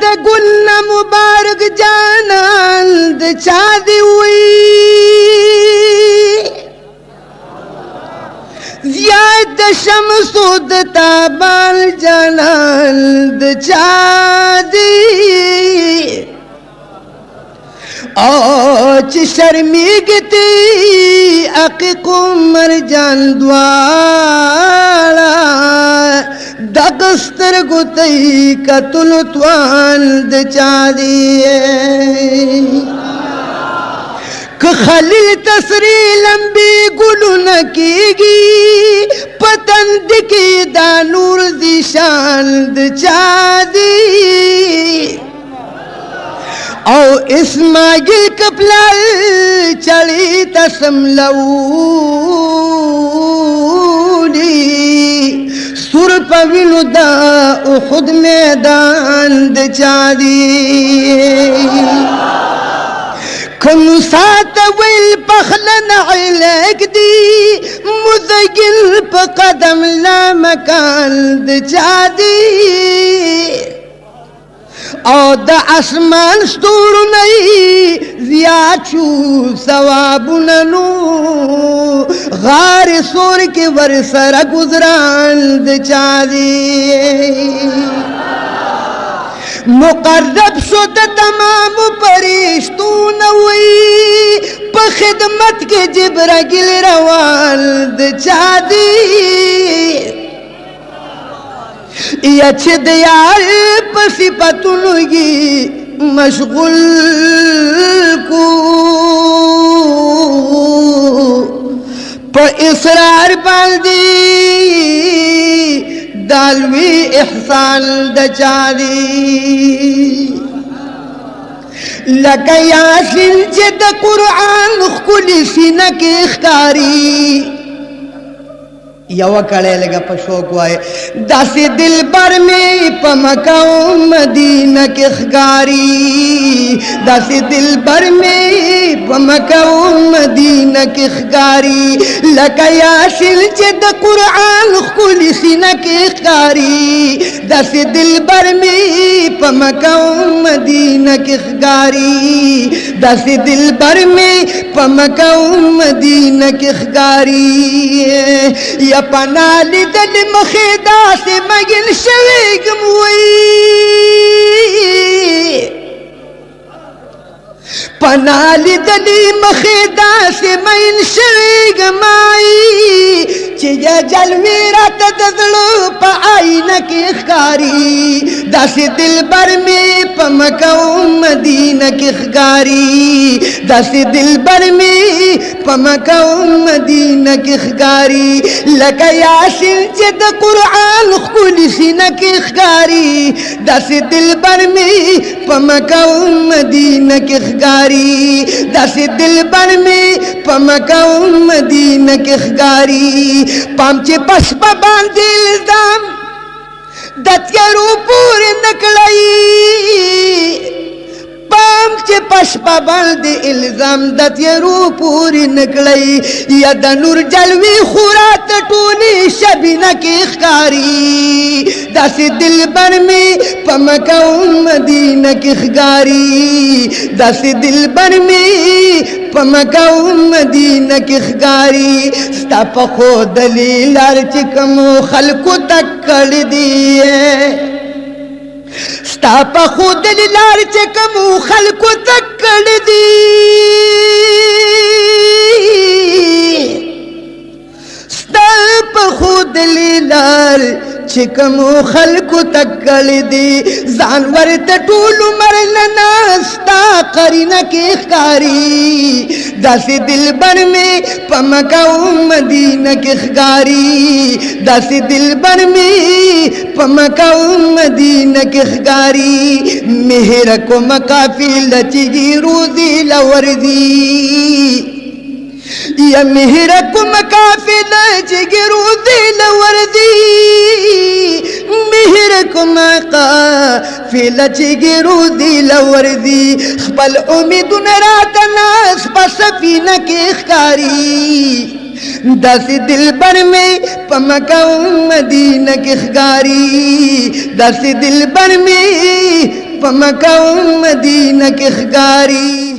د ګل نه مبارک جانان د چا دی وی زیاد د شمس د تابان جانان د چا دی او چې شرمیږي عقیق مرجان دواړه دغه سترګو ته کتل توان د چا دی که خلیل تسری لمبی گلونه کیږي پتند کې دا نور دی شان د چا دی او اسماعیل کپلال چلی تسملولی سور پوینو دا احد میدان د چا دی کم سات ویل پخلن علیک دی مزگل پا قدم لا مکان د چا دی او دا اسمان ستورو نئی زیاد شو ثوابوننو غار سور کے ورسر گزران د چا دی مقرب شو د تمام پرشتون وی په خدمت کې جبرائیل روان د چا دی یا چې د یار په صفاتونو کې مشغول کو په اصرار باندې دالوی احسان د چا دی لکه یاسین چې د قرآن ښکلي سینه کې ښکاري یو کړه لگا پشوق وای داسې دلبر می په مکه او مدینه کې ښکاری داسې دلبر می په مکه او مدینه کې ښکاری لکه یاسین چې د قرآن ښکلي سینه کې ښکاری داسې دلبر می په مکه او مدینه کې ښکاری داسې دلبر می په مکه او مدینه کې ښکاری یا پنالی دل مخیدا سے مگن شویگم وی پنالی دل مخیدا سے مگن شویگم آئی چیا جلوی رات دزلو پا آئینہ کی اخکاری داسی دل بر میں پا مکہ و مدینہ کی اخکاری داسی دل بر میں پا مکہ و مدینہ کی اخکاری لکا یاسین چی دا قرآن خکولی سینہ کی اخکاری داسی دل بر میں پا مکہ و مدینہ کی اخکاری داسی دل بر میں پا مکہ و مدینہ کی اخکاری پام چی پس پا باندی الزام دتیارو پوری نکلائی پام چی پس پا باندی الزام دتیارو پوری نکلائی یا دا نور جلوی خورات ٹونی شبینہ کی اخکاری داسی دل بر میں پا مکہ و مدینہ کی اخکاری داسی دل بر میں پا مکہ و مدینہ کی اخکاری ستا پا خود لیلار چکمو خلقو تک کر دیئے ستا پا خود لیلار چکمو خلقو تک کر دیئے ستا پا خود لیلار چکمو خلقو تکل دی زانور تطولو مرننا ستا قرینہ کی اخکاری داسی دل بر میں پا مکہ و مدینہ کی اخکاری داسی دل بر میں پا مکہ و مدینہ کی اخکاری مہر کو مکافی لچگی روزی لوردی یا مہر کو مکافی لچگی روزی لوردی مہر کو مکافی لچگی روزی لوردی خپل امیدون رات ناس پا سفینہ کی اخکاری داسی دل بر میں پا مکہ و مدینہ کی اخکاری داسی دل بر میں په مکه او مدینه کې ښکاری